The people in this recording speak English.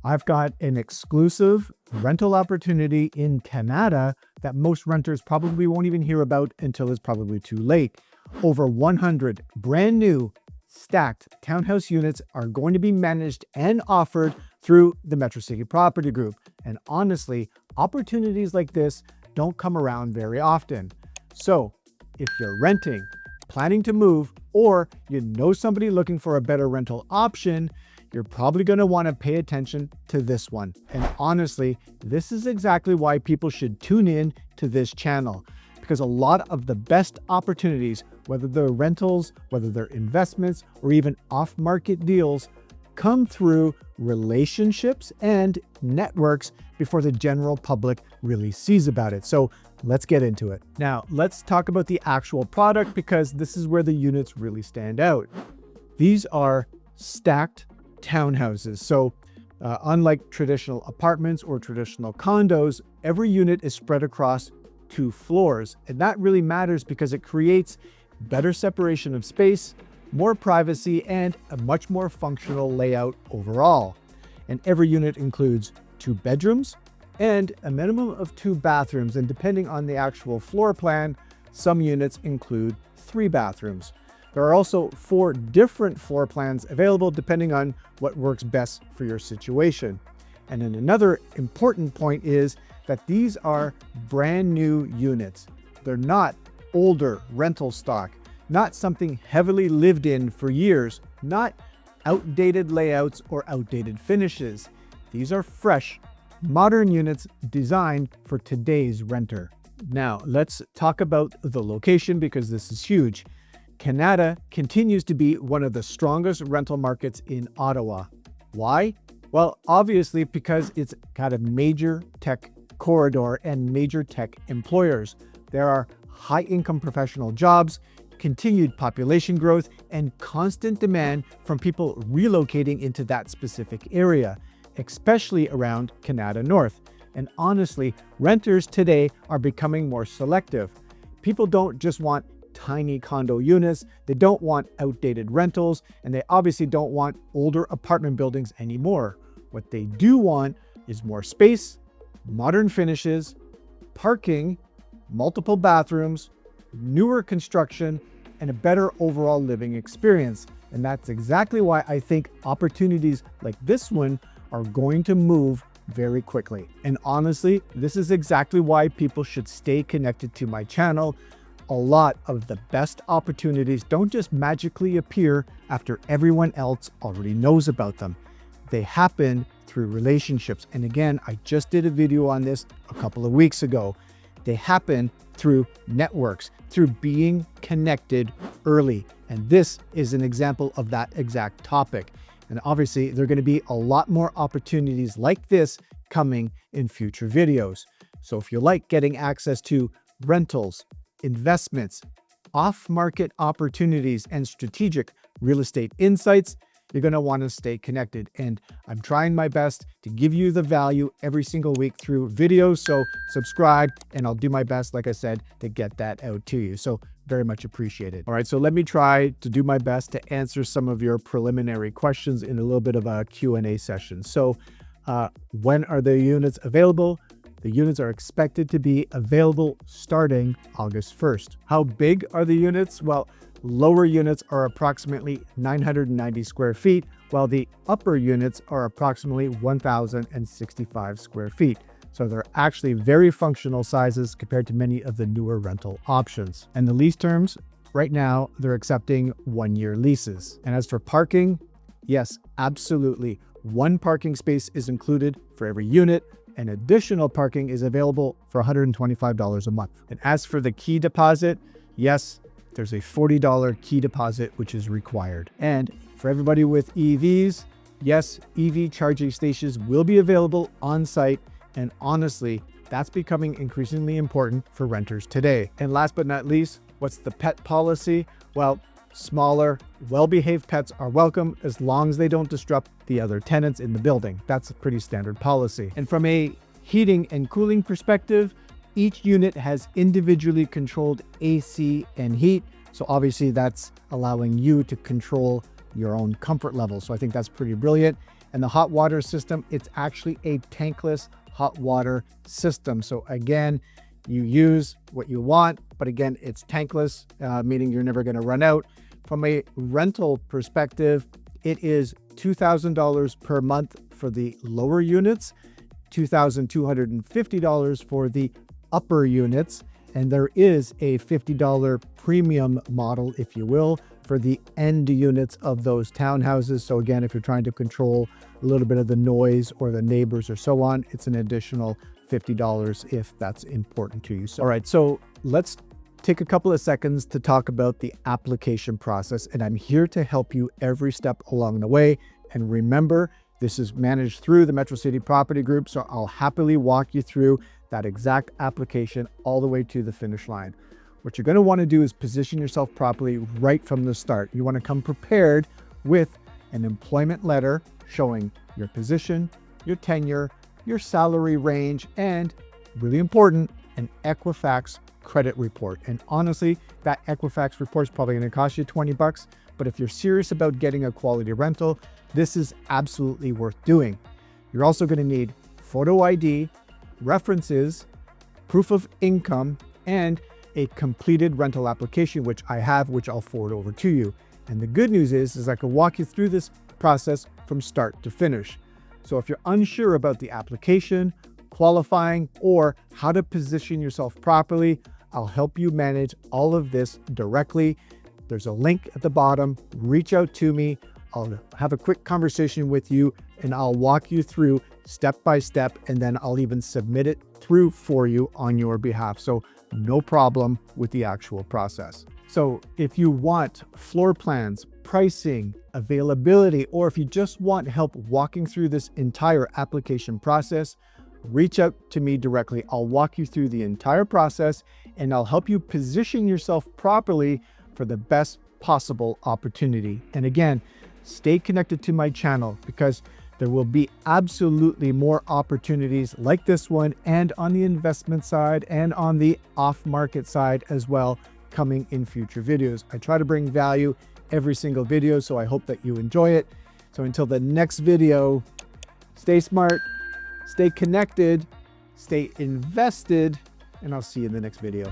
I've got an exclusive rental opportunity in Kanata that most renters probably won't even hear about until it's probably too late. Over 100 brand new stacked townhouse units are going to be managed and offered through the Metrocity Property Group. And honestly, opportunities like this don't come around very often. So if you're renting, planning to move, or you know somebody looking for a better rental option, you're probably going to want to pay attention to this one. And honestly, this is exactly why people should tune in to this channel, because a lot of the best opportunities, whether they're rentals, whether they're investments, or even off-market deals, come through relationships and networks before the general public really sees about it. So let's get into it. Now, let's talk about the actual product, because this is where the units really stand out. These are stacked townhouses. So unlike traditional apartments or traditional condos, every unit is spread across 2 floors. And that really matters because it creates better separation of space, more privacy, and a much more functional layout overall. And every unit includes 2 bedrooms and a minimum of 2 bathrooms. And depending on the actual floor plan, some units include 3 bathrooms. There are also 4 different floor plans available depending on what works best for your situation. And then another important point is that these are brand new units. They're not older rental stock, not something heavily lived in for years, not outdated layouts or outdated finishes. These are fresh, modern units designed for today's renter. Now, let's talk about the location, because this is huge. Kanata continues to be one of the strongest rental markets in Ottawa. Why? Well, obviously because it's got a major tech corridor and major tech employers. There are high-income professional jobs, continued population growth, and constant demand from people relocating into that specific area, especially around Kanata North. And honestly, renters today are becoming more selective. People don't just want tiny condo units, they don't want outdated rentals, and they obviously don't want older apartment buildings anymore. What they do want is more space, modern finishes, parking, multiple bathrooms, newer construction, and a better overall living experience. And that's exactly why I think opportunities like this one are going to move very quickly. And honestly, this is exactly why people should stay connected to my channel. A lot of the best opportunities don't just magically appear after everyone else already knows about them. They happen through relationships. And again, I just did a video on this a couple of weeks ago. They happen through networks, through being connected early. And this is an example of that exact topic. And obviously, there are going to be a lot more opportunities like this coming in future videos. So if you like getting access to rentals, investments, off-market opportunities, and strategic real estate insights, you're going to want to stay connected. And I'm trying my best to give you the value every single week through videos. So subscribe, and I'll do my best, like I said, to get that out to you. So very much appreciated. All right, so let me try to do my best to answer some of your preliminary questions in a little bit of a Q&A session. So when are the units available? The units are expected to be available starting August 1st. How big are the units? Well, lower units are approximately 990 square feet, while the upper units are approximately 1,065 square feet. So they're actually very functional sizes compared to many of the newer rental options. And the lease terms, right now, they're accepting 1-year leases. And as for parking, yes, absolutely. 1 parking space is included for every unit, and additional parking is available for $125 a month. And as for the key deposit, yes, there's a $40 key deposit, which is required. And for everybody with EVs, yes, EV charging stations will be available on site. And honestly, that's becoming increasingly important for renters today. And last but not least, what's the pet policy? Well, smaller, well-behaved pets are welcome as long as they don't disrupt the other tenants in the building. That's a pretty standard policy. And from a heating and cooling perspective, each unit has individually controlled AC and heat. So obviously that's allowing you to control your own comfort level. So I think that's pretty brilliant. And the hot water system, it's actually a tankless hot water system. So again, you use what you want, but again, it's tankless, meaning you're never going to run out. From a rental perspective, it is $2,000 per month for the lower units, $2,250 for the upper units, and there is a $50 premium model, if you will, for the end units of those townhouses. So again, if you're trying to control a little bit of the noise or the neighbors or so on, it's an additional $50 if that's important to you. So, all right, so let's take a couple of seconds to talk about the application process, and I'm here to help you every step along the way. And remember, this is managed through the Metrocity Property Group, so I'll happily walk you through that exact application all the way to the finish line. What you're going to want to do is position yourself properly right from the start. You want to come prepared with an employment letter showing your position, your tenure, your salary range, and really important, an Equifax credit report. And honestly, that Equifax report is probably going to cost you 20 bucks, but if you're serious about getting a quality rental, this is absolutely worth doing. You're also going to need photo ID, references, proof of income, and a completed rental application, which I have, which I'll forward over to you. And the good news is I can walk you through this process from start to finish. So if you're unsure about the application, qualifying, or how to position yourself properly, I'll help you manage all of this directly. There's a link at the bottom. Reach out to me. I'll have a quick conversation with you and I'll walk you through step by step, and then I'll even submit it through for you on your behalf. So no problem with the actual process. So if you want floor plans, pricing, availability, or if you just want help walking through this entire application process, reach out to me directly. I'll walk you through the entire process and I'll help you position yourself properly for the best possible opportunity. And again, stay connected to my channel because there will be absolutely more opportunities like this one, and on the investment side and on the off-market side as well, coming in future videos. I try to bring value every single video, so I hope that you enjoy it. So until the next video, stay smart, stay connected, stay invested, and I'll see you in the next video.